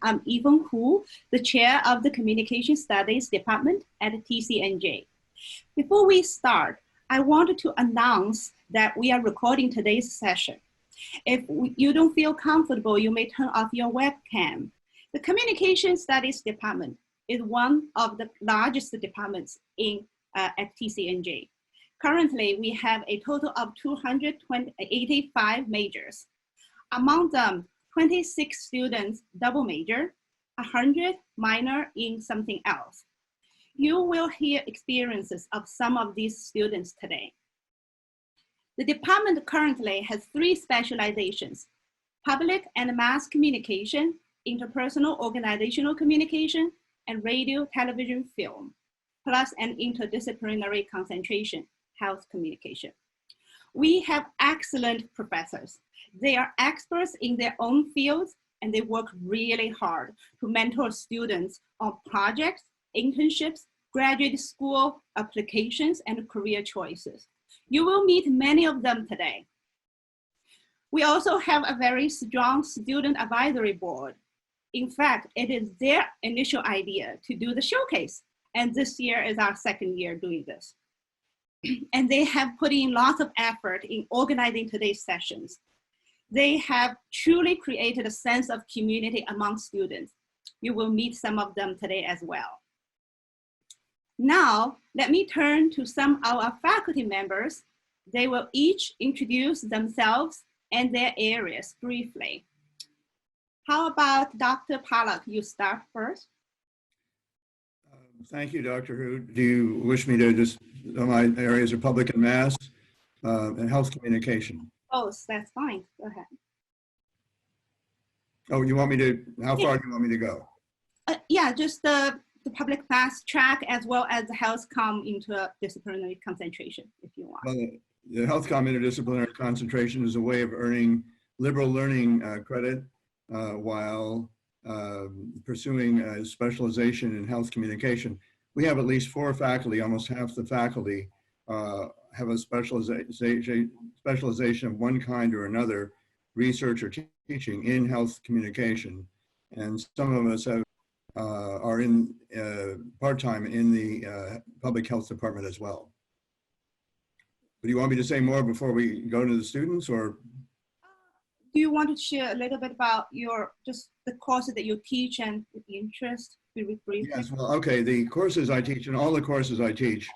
I'm Yvonne Hu, the chair of the Communication Studies Department at TCNJ. Before we start, I wanted to announce that we are recording today's session. If you don't feel comfortable, you may turn off your webcam. The Communication Studies Department is one of the largest departments at TCNJ. Currently, we have a total of 285 majors. Among them, 26 students double major, 100 minor in something else. You will hear experiences of some of these students today. The department currently has 3 specializations: public and mass communication, interpersonal organizational communication, and radio, television, film, plus an interdisciplinary concentration, health communication. We have excellent professors. They are experts in their own fields, and they work really hard to mentor students on projects, internships, graduate school applications, and career choices. You will meet many of them today. We also have a very strong student advisory board. In fact, it is their initial idea to do the showcase, and this year is our 2nd year doing this. And they have put in lots of effort in organizing today's sessions. They have truly created a sense of community among students. You will meet some of them today as well. Now, let me turn to some of our faculty members. They will each introduce themselves and their areas briefly. How about Dr. Pollock? You start first. Thank you, Dr. Hu. Do you wish me to just, my areas are public and mass and health communication? Oh, that's fine. Go ahead. Oh, you want me to, how far do you want me to go? Yeah, just the public mass track as well as the health comm interdisciplinary concentration, if you want. Well, the health comm interdisciplinary concentration is a way of earning liberal learning credit while pursuing a specialization in health communication. We have at least 4 faculty, almost half the faculty have a specialization of one kind or another, research or teaching in health communication. And some of us are in part-time in the public health department as well. But do you want me to say more before we go to the students, or? Do you want to share a little bit about just the courses that you teach and the interest? Briefly? Yes, well, okay, the courses I teach and all the courses I teach,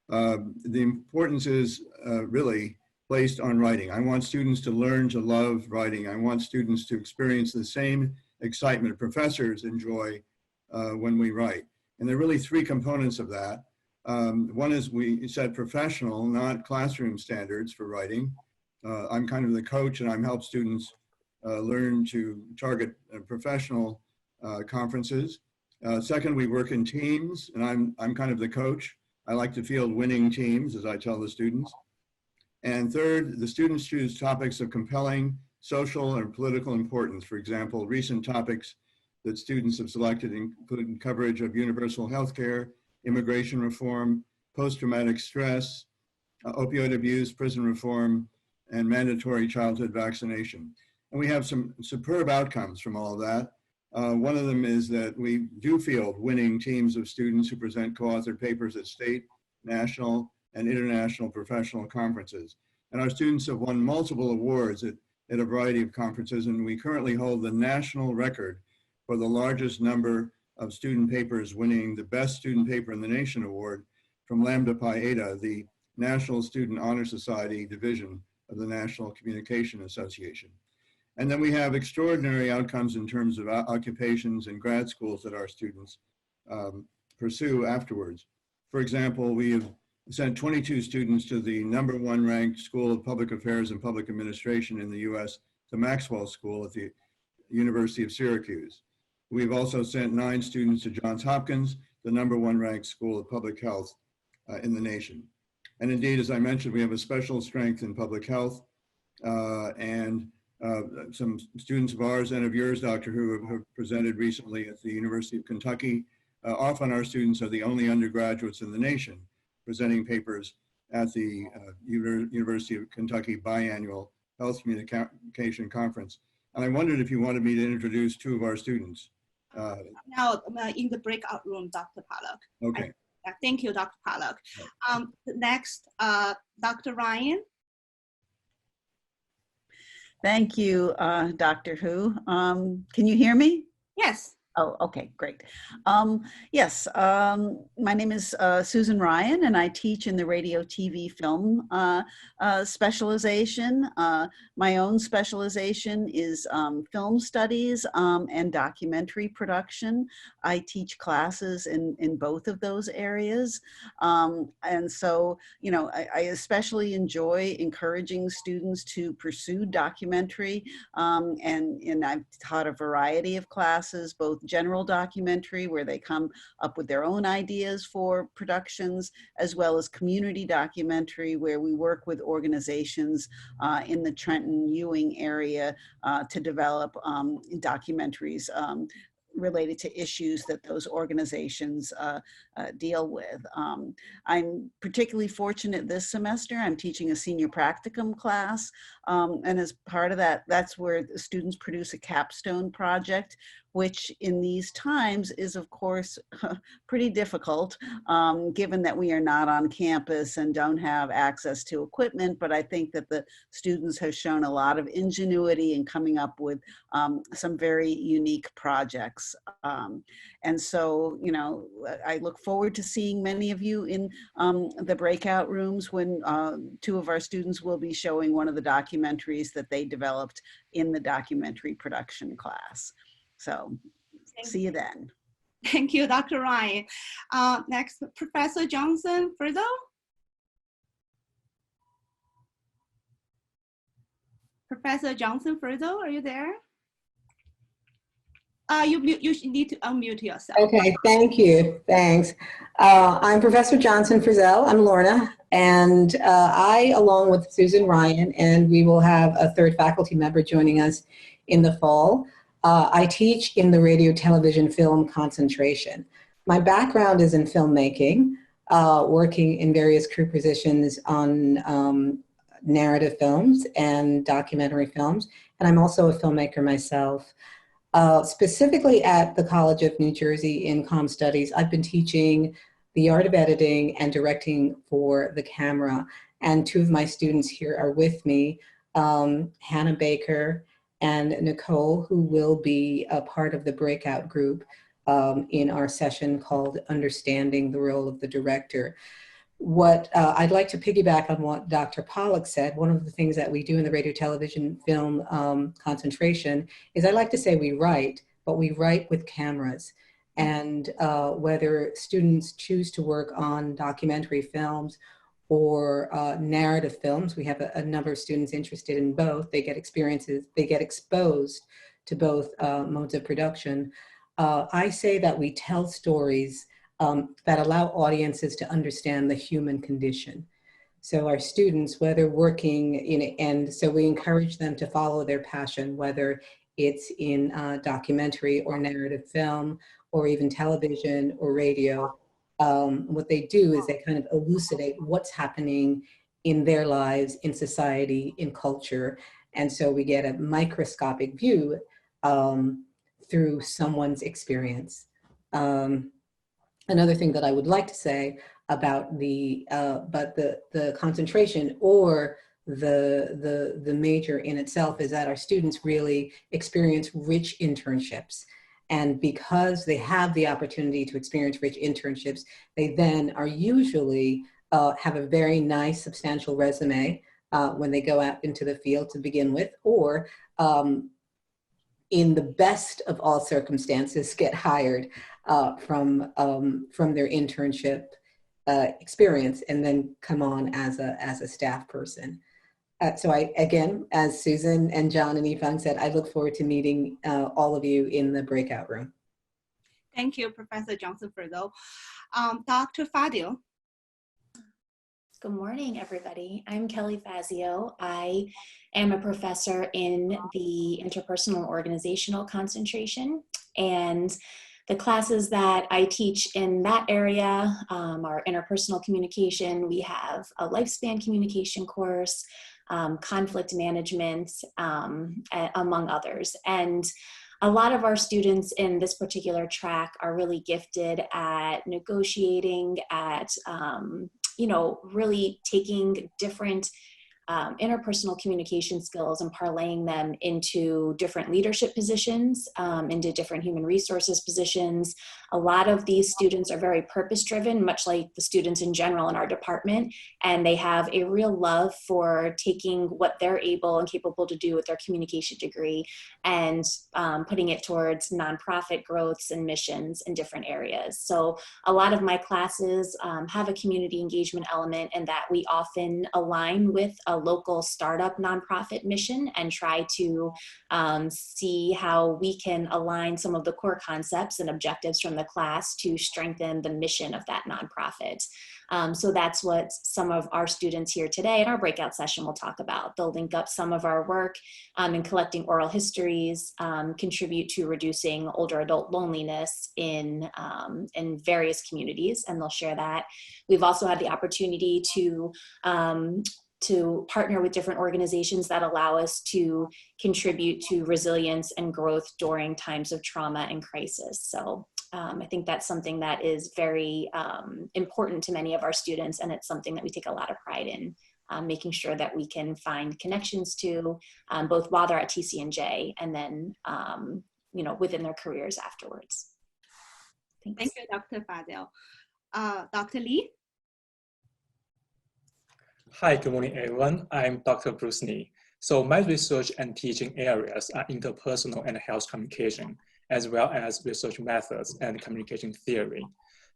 the importance is really placed on writing. I want students to learn to love writing. I want students to experience the same excitement professors enjoy when we write. And there are really 3 components of that. One is we set professional, not classroom standards for writing. I'm kind of the coach, and I help students learn to target professional conferences. Second, we work in teams, and I'm kind of the coach. I like to field winning teams, as I tell the students. And third, the students choose topics of compelling social and political importance. For example, recent topics that students have selected include coverage of universal health care, immigration reform, post-traumatic stress, opioid abuse, prison reform, and mandatory childhood vaccination. And we have some superb outcomes from all of that. One of them is that we do field winning teams of students who present co-authored papers at state, national, and international professional conferences. And our students have won multiple awards at a variety of conferences, and we currently hold the national record for the largest number of student papers winning the Best Student Paper in the Nation award from Lambda Pi Eta, the National Student Honor Society division of the National Communication Association. And then we have extraordinary outcomes in terms of occupations and grad schools that our students pursue afterwards. For example, we have sent 22 students to the #1 ranked School of Public Affairs and Public Administration in the US, the Maxwell School at the University of Syracuse. We've also sent 9 students to Johns Hopkins, the #1 ranked School of Public Health in the nation. And indeed, as I mentioned, we have a special strength in public health, and some students of ours and of yours, Dr. Hu, have presented recently at the University of Kentucky. Often our students are the only undergraduates in the nation presenting papers at the University of Kentucky biannual Health Communication Conference. And I wondered if you wanted me to introduce 2 of our students. Now in the breakout room, Dr. Pollock. Okay. Thank you, Dr. Pollock. Next, Dr. Ryan. Thank you, Dr. Hu. Can you hear me? Yes. Oh, okay, great. Yes, my name is Susan Ryan, and I teach in the radio, TV, film specialization. My own specialization is film studies and documentary production. I teach classes in both of those areas. And so, you know, I especially enjoy encouraging students to pursue documentary, and I've taught a variety of classes, both general documentary, where they come up with their own ideas for productions, as well as community documentary, where we work with organizations in the Trenton Ewing area to develop documentaries related to issues that those organizations deal with. I'm particularly fortunate this semester. I'm teaching a senior practicum class, and as part of that, that's where the students produce a capstone project, which in these times is, of course, pretty difficult, given that we are not on campus and don't have access to equipment. But I think that the students have shown a lot of ingenuity in coming up with some very unique projects. And so, you know, I look forward to seeing many of you in the breakout rooms when two of our students will be showing one of the documentaries that they developed in the documentary production class. So see you then. Thank you, Dr. Ryan. Next, Professor Johnson, Frizzle. Professor Johnson, Frizzle, are you there? You need to unmute yourself. Okay, thank you, thanks. I'm Professor Johnson Frizzell, I'm Lorna, and I, along with Susan Ryan, and we will have a third faculty member joining us in the fall. I teach in the radio, television, film concentration. My background is in filmmaking, working in various crew positions on narrative films and documentary films, and I'm also a filmmaker myself. Specifically at the College of New Jersey in Comm Studies, I've been teaching the art of editing and directing for the camera, and two of my students here are with me, Hannah Baker and Nicole, who will be a part of the breakout group in our session called Understanding the Role of the Director. What I'd like to piggyback on what Dr. Pollock said. One of the things that we do in the radio, television, film concentration is I like to say we write, but we write with cameras. And whether students choose to work on documentary films or narrative films, we have a number of students interested in both. They get experiences, they get exposed to both modes of production. I say that we tell stories that allow audiences to understand the human condition. So our students, whether working in, and so we encourage them to follow their passion, whether it's in documentary or narrative film, or even television or radio. What they do is they kind of elucidate what's happening in their lives, in society, in culture. And so we get a microscopic view through someone's experience. Another thing that I would like to say about the concentration or the major in itself is that our students really experience rich internships. And because they have the opportunity to experience rich internships, they then are usually have a very nice, substantial resume when they go out into the field to begin with, or in the best of all circumstances, get hired from their internship experience and then come on as a staff person. So I, again, as Susan and John and Yvonne said, I look forward to meeting all of you in the breakout room. Thank you, Professor Johnson Frizzell. Dr. Fabio. Good morning, everybody. I'm Kelly Fazio. I am a professor in the interpersonal organizational concentration, and the classes that I teach in that area are interpersonal communication. We have a lifespan communication course, conflict management, among others. And a lot of our students in this particular track are really gifted at negotiating, at, really taking different interpersonal communication skills and parlaying them into different leadership positions, into different human resources positions. A lot of these students are very purpose-driven, much like the students in general in our department, and they have a real love for taking what they're able and capable to do with their communication degree and putting it towards nonprofit growths and missions in different areas. So a lot of my classes have a community engagement element in that we often align with a local startup nonprofit mission and try to see how we can align some of the core concepts and objectives from the class to strengthen the mission of that nonprofit. So that's what some of our students here today in our breakout session will talk about. They'll link up some of our work in collecting oral histories, contribute to reducing older adult loneliness in various communities, and they'll share that. We've also had the opportunity to partner with different organizations that allow us to contribute to resilience and growth during times of trauma and crisis. So I think that's something that is very important to many of our students, and it's something that we take a lot of pride in, making sure that we can find connections to both while they're at TCNJ and then within their careers afterwards. Thanks. Thank you, Dr. Fabio. Dr. Lee? Hi, good morning, everyone. I'm Dr. Bruce Lee. So my research and teaching areas are interpersonal and health communication, as well as research methods and communication theory.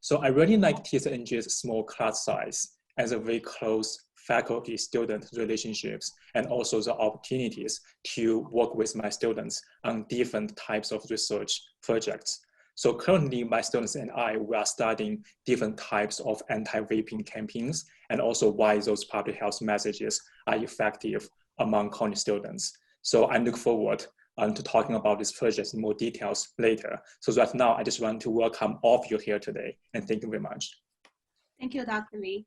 So I really like TCNJ's small class size as a very close faculty-student relationships, and also the opportunities to work with my students on different types of research projects. So currently, my students and we are studying different types of anti-vaping campaigns, and also why those public health messages are effective among college students. So I look forward to talking about these projects in more details later. So right now, I just want to welcome all of you here today, and thank you very much. Thank you, Dr. Lee.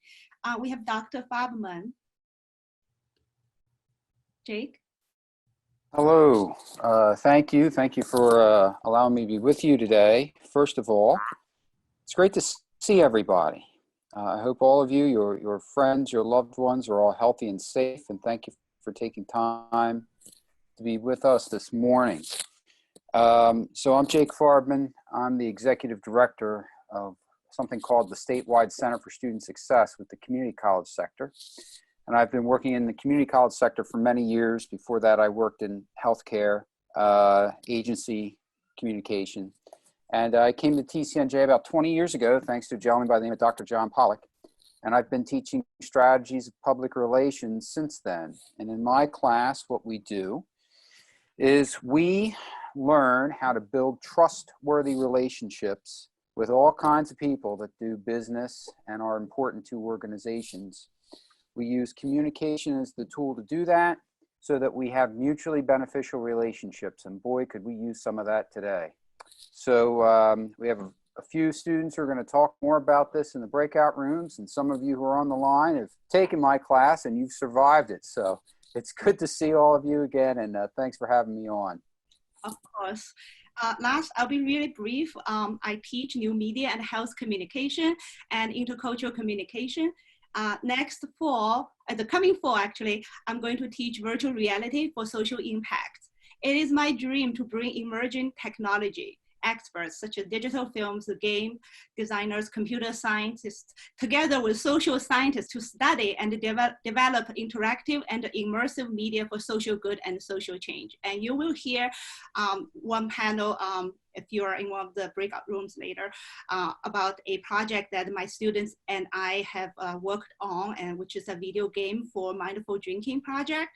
We have Dr. Hardman. Jake? Hello, thank you. Thank you for allowing me to be with you today. First of all, it's great to see everybody. I hope all of you, your friends, your loved ones are all healthy and safe, and thank you for taking time to be with us this morning. So I'm Jake Hardman. I'm the Executive Director of something called the Statewide Center for Student Success with the community college sector. And I've been working in the community college sector for many years. Before that, I worked in healthcare, agency communication. And I came to TCNJ about 20 years ago, thanks to a gentleman by the name of Dr. John Pollock. And I've been teaching strategies of public relations since then. And in my class, what we do is we learn how to build trustworthy relationships with all kinds of people that do business and are important to organizations. We use communication as the tool to do that so that we have mutually beneficial relationships. And boy, could we use some of that today. So we have a few students who are going to talk more about this in the breakout rooms. And some of you who are on the line have taken my class and you've survived it. So it's good to see all of you again. And thanks for having me on. Of course. Last, I'll be really brief. I teach new media and health communication and intercultural communication. Next fall, the coming fall actually, I'm going to teach virtual reality for social impact. It is my dream to bring emerging technology experts such as digital films, game designers, computer scientists, together with social scientists to study and develop interactive and immersive media for social good and social change. And you will hear one panel, if you are in one of the breakout rooms later, about a project that my students and I have worked on, and which is a video game for mindful drinking project.